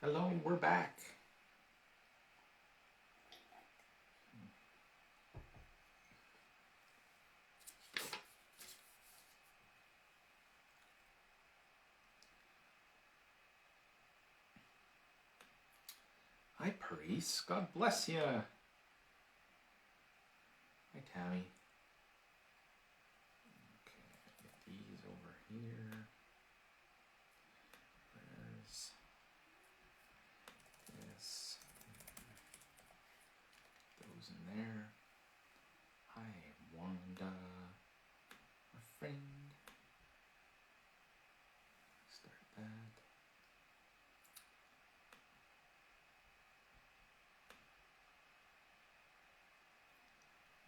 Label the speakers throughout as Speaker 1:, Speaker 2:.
Speaker 1: Hello, we're back. Hi, Paris. God bless you. Hi, Tammy. Okay, get these over here. There's this. Those in there. Hi, Wanda. A friend. Start that.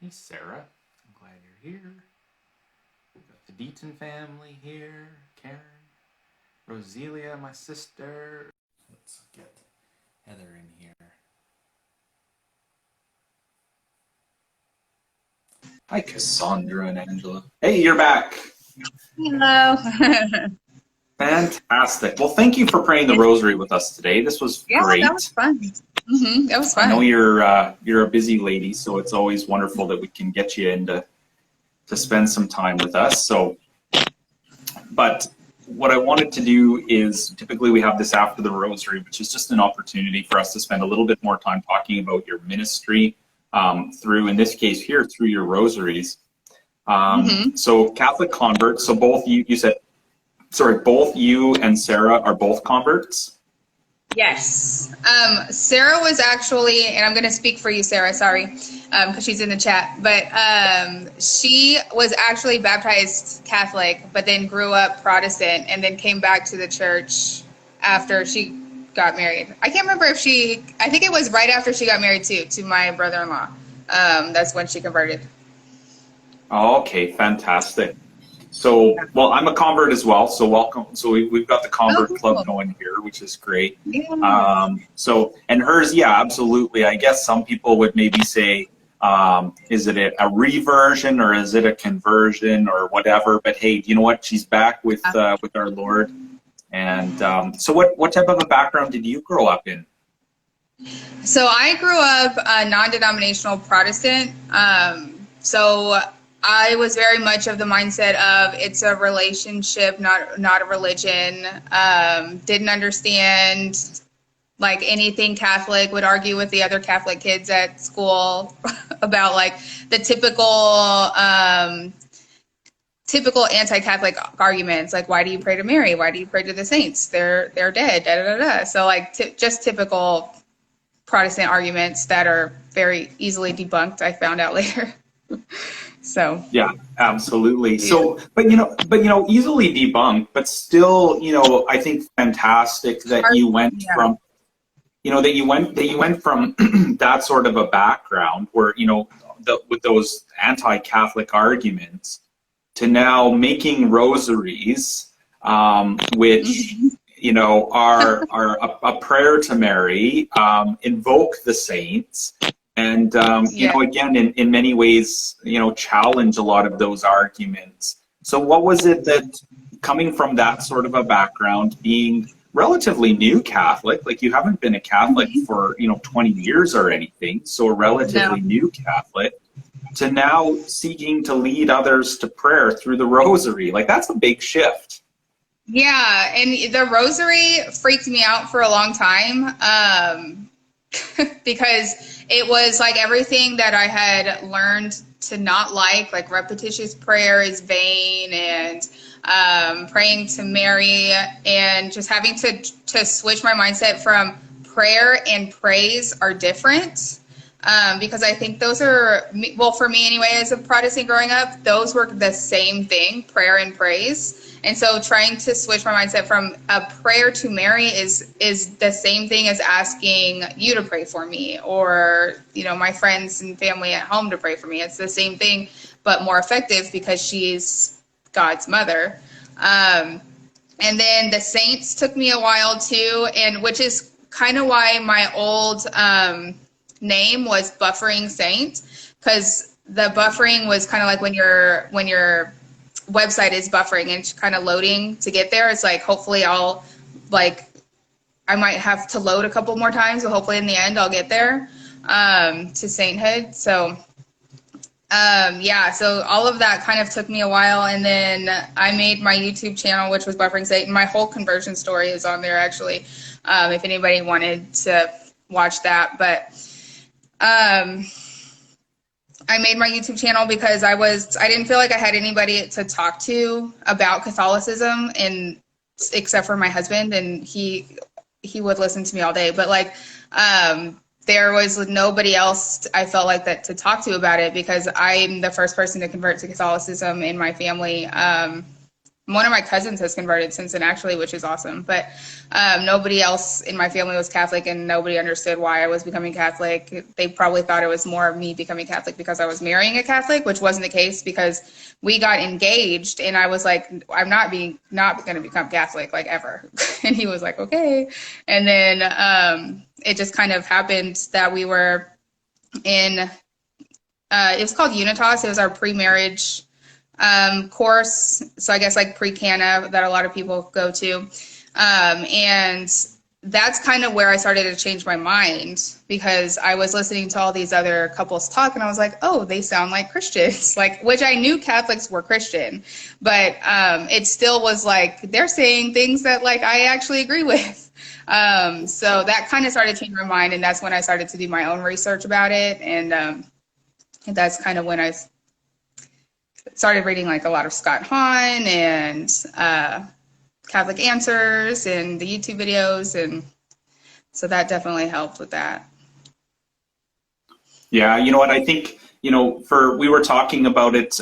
Speaker 1: Hey, Sarah. I'm glad you're here. We've got the Deaton family here. Karen. Roselia, my sister. Let's get Heather in here. Hi, Cassandra and Angela. Hey, you're back.
Speaker 2: Hello.
Speaker 1: Fantastic. Well, thank you for praying the Rosary with us today. This was great.
Speaker 2: That was fun. That was fun.
Speaker 1: I know you're a busy lady, so it's always wonderful that we can get you in to spend some time with us. But what I wanted to do is, typically we have this after the Rosary, which is just an opportunity for us to spend a little bit more time talking about your ministry through, in this case here, through your Rosaries. So Catholic converts, so both you said, sorry, both you and Sarah are both converts?
Speaker 2: Yes. Sarah was actually, and I'm going to speak for you, Sarah, sorry, because she's in the chat, but she was actually baptized Catholic, but then grew up Protestant and then came back to the church after she got married. I can't remember if I think it was right after she got married to my brother-in-law. That's when she converted.
Speaker 1: Oh, okay, fantastic. So, well, I'm a convert as well, so welcome. So we've got the convert club going here, which is great.
Speaker 2: Yeah.
Speaker 1: So, and hers, yeah, absolutely. I guess some people would maybe say, is it a reversion or is it a conversion or whatever? But hey, you know what? She's back with our Lord. And so what type of a background did you grow up in?
Speaker 2: So I grew up a non-denominational Protestant. So I was very much of the mindset of it's a relationship, not a religion. Didn't understand like anything Catholic, would argue with the other Catholic kids at school about like the typical anti-Catholic arguments, like why do you pray to Mary? Why do you pray to the saints? They're dead. Da, da, da, da. So like just typical Protestant arguments that are very easily debunked. I found out later. So
Speaker 1: yeah, absolutely. So, but you know, easily debunked, but still, you know, I think fantastic that you went from, you know, that you went from that sort of a background where, you know, with those anti-Catholic arguments to now making rosaries, which you know are a prayer to Mary, invoke the saints. And, you know, again, in many ways, you know, challenge a lot of those arguments. So what was it that, coming from that sort of a background, being relatively new Catholic, like you haven't been a Catholic for, you know, 20 years or anything, so a relatively new Catholic, to now seeking to lead others to prayer through the Rosary? Like, that's a big shift.
Speaker 2: Yeah, and the Rosary freaked me out for a long time. Because it was like everything that I had learned to not like repetitious prayer is vain, and praying to Mary, and just having to switch my mindset from prayer and praise are different. Because I think those are, well, for me anyway, as a Protestant growing up, those were the same thing, prayer and praise. And so trying to switch my mindset from a prayer to Mary is the same thing as asking you to pray for me, or, you know, my friends and family at home to pray for me. It's the same thing, but more effective because she's God's mother. And then the saints took me a while too, and which is kind of why my old name was Buffering Saint, because the buffering was kind of like when your website is buffering and kind of loading to get there. It's like, hopefully I'll like I might have to load a couple more times, but hopefully in the end I'll get there to sainthood. So yeah, so all of that kind of took me a while, and then I made my YouTube channel, which was Buffering Satan. My whole conversion story is on there, actually, if anybody wanted to watch that. But I made my YouTube channel because I didn't feel like I had anybody to talk to about Catholicism, and except for my husband, and he would listen to me all day. But like, there was nobody else I felt like that to talk to about it, because I'm the first person to convert to Catholicism in my family. One of my cousins has converted since then, actually, which is awesome. But nobody else in my family was Catholic, and nobody understood why I was becoming Catholic. They probably thought it was more of me becoming Catholic because I was marrying a Catholic, which wasn't the case, because we got engaged, and I was like, I'm not going to become Catholic, like, ever. And he was like, okay. And then it just kind of happened that we were in, it was called Unitas. It was our pre-marriage course. So I guess like pre-Cana that a lot of people go to. And that's kind of where I started to change my mind, because I was listening to all these other couples talk, and I was like, oh, they sound like Christians, like, which I knew Catholics were Christian, but it still was like, they're saying things that like I actually agree with. So that kind of started to change my mind, and that's when I started to do my own research about it. And that's kind of when I started reading like a lot of Scott Hahn and Catholic Answers and the YouTube videos, and so that definitely helped with that.
Speaker 1: Yeah, you know what, I think, you know, we were talking about it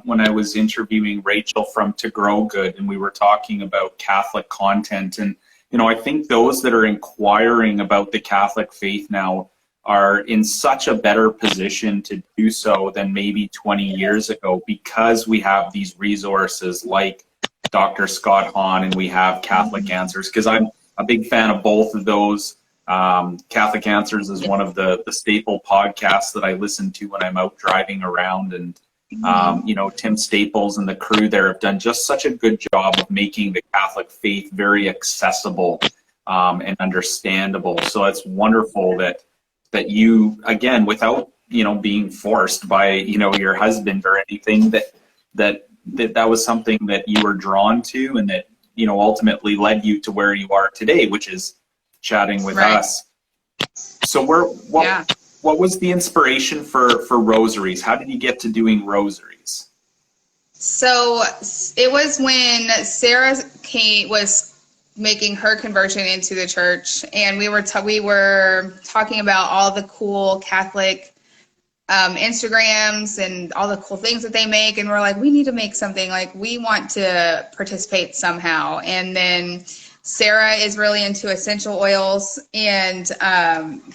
Speaker 1: when I was interviewing Rachel from To Grow Good, and we were talking about Catholic content, and you know, I think those that are inquiring about the Catholic faith now are in such a better position to do so than maybe 20 years ago, because we have these resources like Dr. Scott Hahn, and we have Catholic Answers, because I'm a big fan of both of those. Catholic Answers is one of the staple podcasts that I listen to when I'm out driving around, and you know, Tim Staples and the crew there have done just such a good job of making the Catholic faith very accessible and understandable. So it's wonderful that you, again, without, you know, being forced by, you know, your husband or anything, that was something that you were drawn to, and that, you know, ultimately led you to where you are today, which is chatting with us. So what was the inspiration for Rosaries? How did you get to doing Rosaries? So it was when Sarah was making her conversion into the church, and we were talking about all the cool Catholic Instagrams and all the cool things that they make, and we're like, we need to make something, like, we want to participate somehow. And then Sarah is really into essential oils, and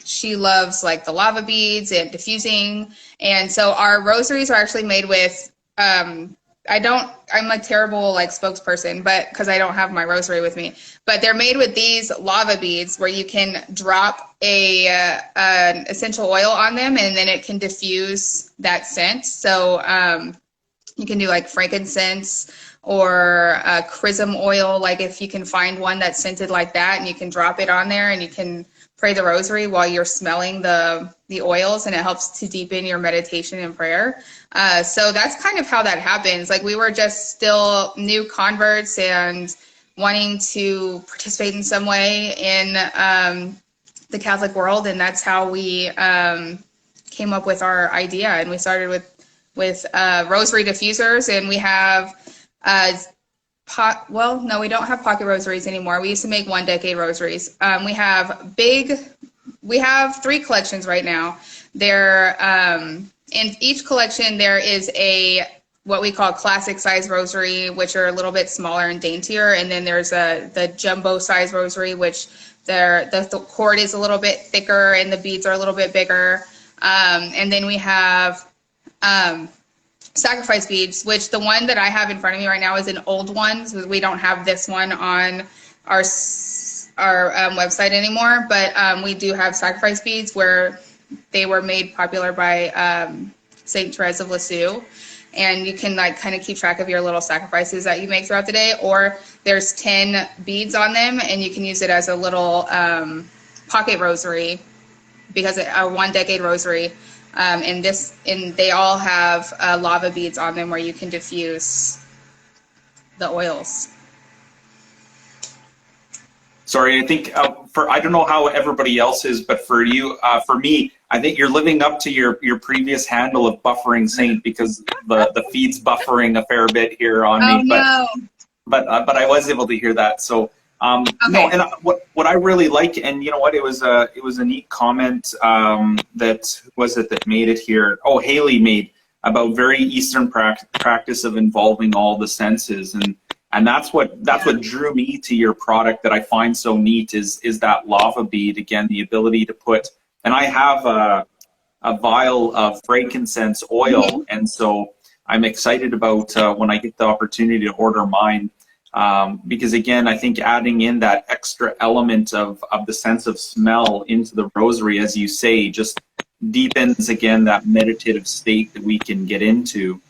Speaker 1: she loves like the lava beads and diffusing, and so our rosaries are actually made with I'm a terrible like spokesperson, but because I don't have my rosary with me, but they're made with these lava beads where you can drop an essential oil on them, and then it can diffuse that scent. So you can do like frankincense or chrism oil, like if you can find one that's scented like that, and you can drop it on there, and you can pray the rosary while you're smelling the oils, and it helps to deepen your meditation and prayer. So that's kind of how that happens. Like, we were just still new converts and wanting to participate in some way in the Catholic world, and that's how we came up with our idea. And we started with rosary diffusers, and we have we don't have pocket rosaries anymore. We used to make 1 decade rosaries. We have 3 collections right now. They're in each collection there is what we call classic size rosary, which are a little bit smaller and daintier, and then there's the jumbo size rosary, which the cord is a little bit thicker and the beads are a little bit bigger. And then we have sacrifice beads, which the one that I have in front of me right now is an old one, so we don't have this one on our website anymore, but we do have sacrifice beads where they were made popular by Saint Therese of Lisieux.
Speaker 2: and you can like kind of keep track of your little sacrifices that you make throughout the day. Or there's 10 beads on them, and you can use it as a little pocket rosary, because a 1 decade rosary. And they all have lava beads on them where you can diffuse the oils.
Speaker 1: Sorry, I think I don't know how everybody else is, but for you, for me, I think you're living up to your previous handle of buffering saint, because the feed's buffering a fair bit here on me.
Speaker 2: No.
Speaker 1: But I was able to hear that. So
Speaker 2: Okay.
Speaker 1: no, and what I really like, and you know what, it was a neat comment that made it here. Oh, Haley made about very Eastern practice of involving all the senses, and that's what drew me to your product that I find so neat is that lava bead, again, the ability to put, and I have a vial of frankincense oil, and so I'm excited about when I get the opportunity to order mine, because again, I think adding in that extra element of the sense of smell into the rosary, as you say, just deepens again that meditative state that we can get into.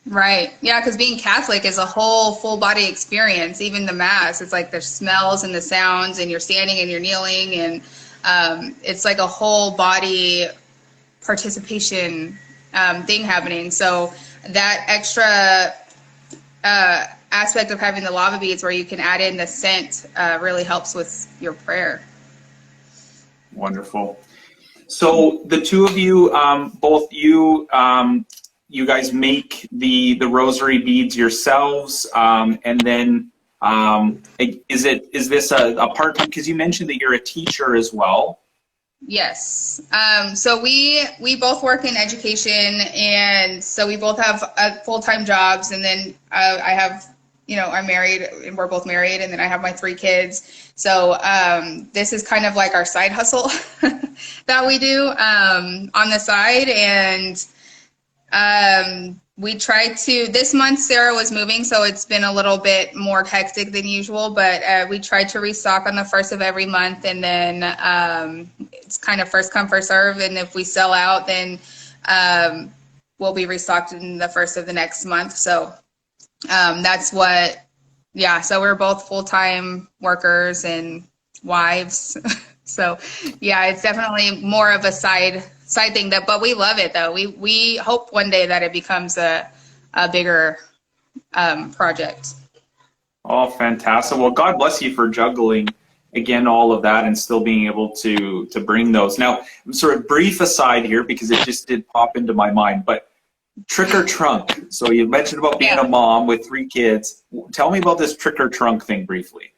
Speaker 2: Right. Yeah, because being Catholic is a whole full body experience. Even the Mass, it's like the smells and the sounds, and you're standing and you're kneeling, and it's like a whole body participation thing happening. So that extra aspect of having the lava beads where you can add in the scent really helps with your prayer.
Speaker 1: Wonderful. So the two of you, both you, you guys make the rosary beads yourselves, and then is this a part-time? Because you mentioned that you're a teacher as well.
Speaker 2: Yes. So we both work in education, and so we both have full-time jobs, and then I have, I'm married, and we're both married, and then I have my 3 kids. So this is kind of like our side hustle that we do on the side. And we tried to, this month Sarah was moving, so it's been a little bit more hectic than usual, but we tried to restock on the first of every month, and then it's kind of first come, first serve, and if we sell out, then we'll be restocked in the first of the next month. So that's so we're both full-time workers and wives. So yeah, it's definitely more of a side thing, but we love it though. We hope one day that it becomes a bigger project.
Speaker 1: Oh, fantastic. Well, God bless you for juggling again all of that and still being able to bring those. Now, sort of brief aside here, because it just did pop into my mind, but trick or trunk. So you mentioned about being a mom with 3 kids. Tell me about this trick or trunk thing briefly.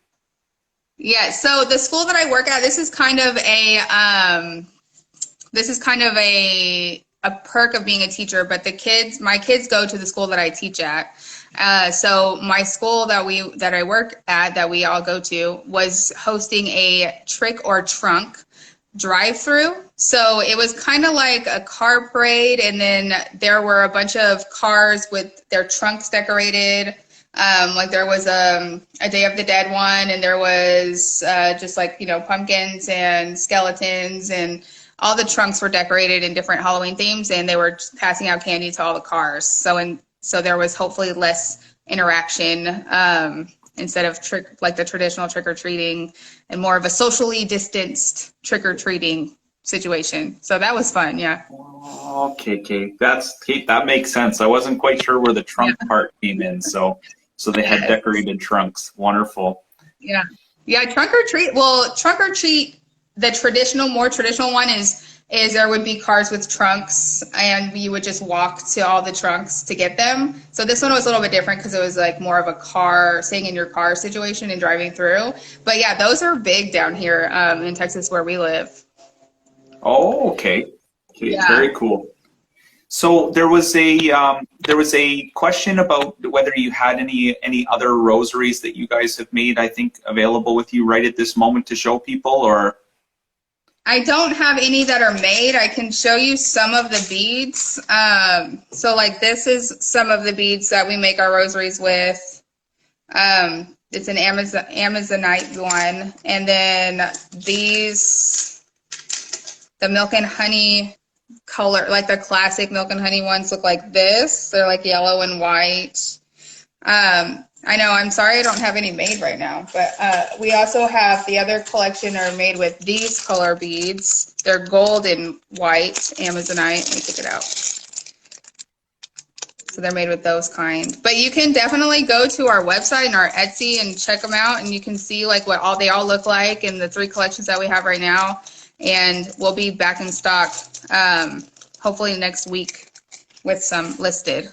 Speaker 2: Yeah, so the school that I work at, this is kind of a perk of being a teacher, but my kids go to the school that I teach at. So my school that I work at, that we all go to, was hosting a trick or trunk drive-through. So it was kind of like a car parade, and then there were a bunch of cars with their trunks decorated. Like there was a Day of the Dead one, and there was just like, pumpkins and skeletons, and all the trunks were decorated in different Halloween themes, and they were passing out candy to all the cars. So there was hopefully less interaction instead of the traditional trick-or-treating, and more of a socially distanced trick-or-treating situation. So that was fun, yeah.
Speaker 1: Okay. That makes sense. I wasn't quite sure where the trunk part came in, so they had decorated trunks. Wonderful.
Speaker 2: Yeah, trunk or treat. Well, trunk or treat, the more traditional one is there would be cars with trunks, and you would just walk to all the trunks to get them. So this one was a little bit different because it was like more of a car, staying in your car situation and driving through. But yeah, those are big down here in Texas where we live.
Speaker 1: Oh, okay. Yeah. Very cool. So there was a question about whether you had any other rosaries that you guys have made, I think, available with you right at this moment to show people, or?
Speaker 2: I don't have any that are made. I can show you some of the beads. So like this is some of the beads that we make our rosaries with. It's an Amazonite one. And then these, the milk and honey color, like the classic Milk and Honey ones look like this. They're like yellow and white. I know, I'm sorry I don't have any made right now, but we also have the other collection are made with these color beads. They're gold and white, Amazonite. Let me take it out. So they're made with those kind. But you can definitely go to our website and our Etsy and check them out, and you can see like what all they all look like and the 3 collections that we have right now. And we'll be back in stock hopefully next week with some listed.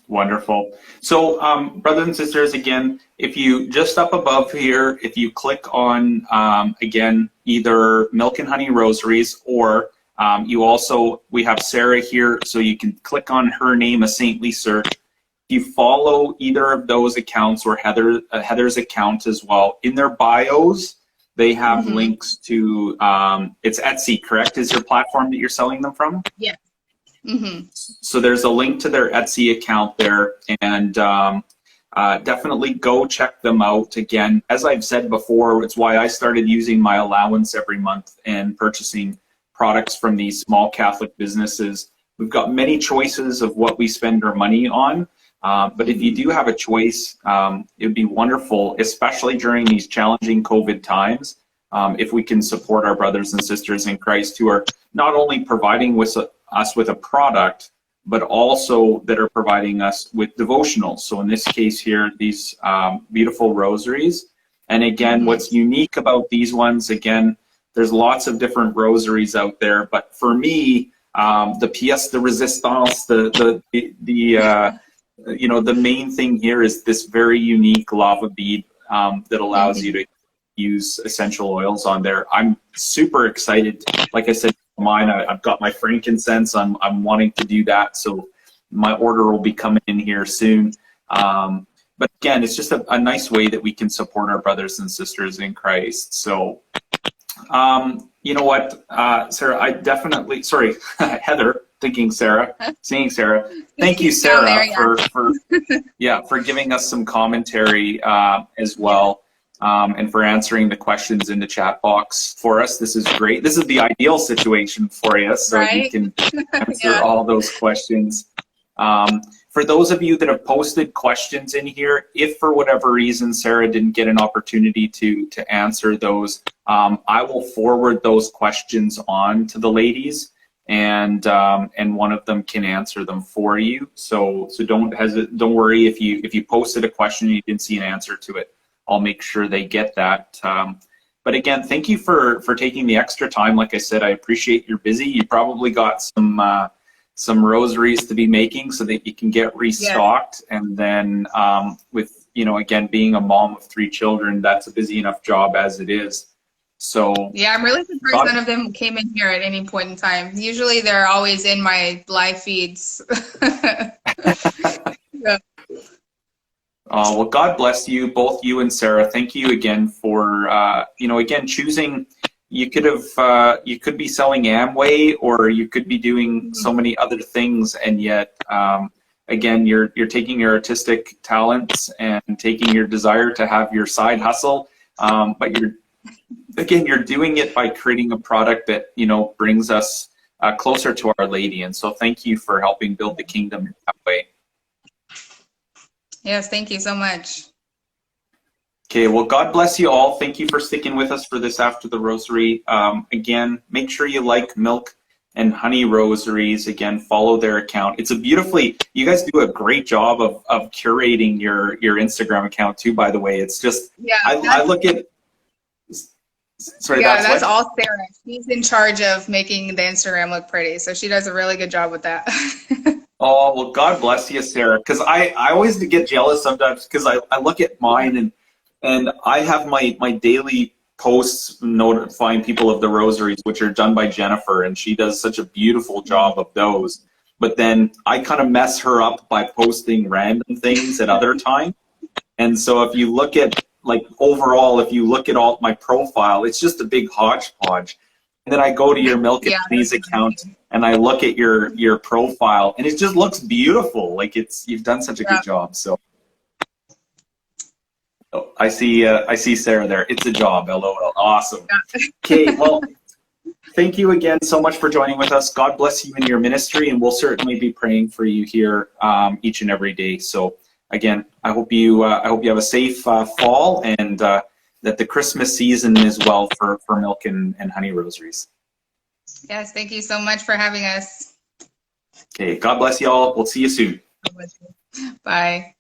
Speaker 1: Wonderful. So, brothers and sisters, again, if you just up above here, if you click on, again, either Milk and Honey Rosaries, or we have Sarah here, so you can click on her name, a saintly search. If you follow either of those accounts or Heather's account as well, in their bios, they have links to, it's Etsy, correct? Is your platform that you're selling them from?
Speaker 2: Yeah.
Speaker 1: So there's a link to their Etsy account there, and definitely go check them out. Again, as I've said before, it's why I started using my allowance every month and purchasing products from these small Catholic businesses. We've got many choices of what we spend our money on, but if you do have a choice, it would be wonderful, especially during these challenging COVID times, if we can support our brothers and sisters in Christ who are not only providing us with a product, but also that are providing us with devotionals. So in this case here, these beautiful rosaries. And again, what's unique about these ones, again, there's lots of different rosaries out there, but for me, the pièce de résistance, the main thing here is this very unique lava bead that allows you to use essential oils on there. I'm super excited. Like I said, mine, I've got my frankincense. I'm wanting to do that, so my order will be coming in here soon. But again, it's just a nice way that we can support our brothers and sisters in Christ. So, you know what, Sarah, I definitely, sorry, Heather, thinking Sarah, seeing Sarah. Thank you, Sarah, for giving us some commentary as well. And for answering the questions in the chat box for us. This is great. This is the ideal situation for you, so you can answer all those questions. For those of you that have posted questions in here, if for whatever reason Sarah didn't get an opportunity to answer those, I will forward those questions on to the ladies, and one of them can answer them for you. So don't worry if you posted a question and you didn't see an answer to it. I'll make sure they get that. But again, thank you for taking the extra time. Like I said, I appreciate you're busy. You probably got some rosaries to be making so that you can get restocked. Yeah. And then with, again, being a mom of 3 children, that's a busy enough job as it is. So yeah, I'm really surprised none of them came in here at any point in time. Usually they're always in my live feeds. Yeah. Well, God bless you, both you and Sarah. Thank you again for, again, choosing. You could be selling Amway, or you could be doing so many other things, and yet, again, you're taking your artistic talents and taking your desire to have your side hustle, but you're doing it by creating a product that brings us closer to Our Lady. And so, thank you for helping build the kingdom in that way. Yes, thank you so much. Okay, well, God bless you all. Thank you for sticking with us for this After the Rosary. Again, make sure you like Milk and Honey Rosaries. Again, follow their account. It's you guys do a great job of curating your Instagram account too, by the way. It's just, I look at, sorry, that's all Sarah. She's in charge of making the Instagram look pretty, so she does a really good job with that. Oh, well, God bless you, Sarah, because I always get jealous sometimes because I look at mine and I have my daily posts notifying people of the rosaries, which are done by Jennifer, and she does such a beautiful job of those. But then I kind of mess her up by posting random things at other times. And so if you look at, overall, if you look at all my profile, it's just a big hodgepodge. And then I go to your Milk and Honey's account and I look at your profile, and it just looks beautiful. You've done such a good job. So I see Sarah there. It's a job. LOL. Awesome. Okay. Well, thank you again so much for joining with us. God bless you in your ministry, and we'll certainly be praying for you here each and every day. So again, I hope you have a safe fall, and that the Christmas season is well for Milk and Honey Rosaries.
Speaker 2: Yes, thank you so much for having us.
Speaker 1: Okay, God bless you all. We'll see you soon.
Speaker 2: Bye.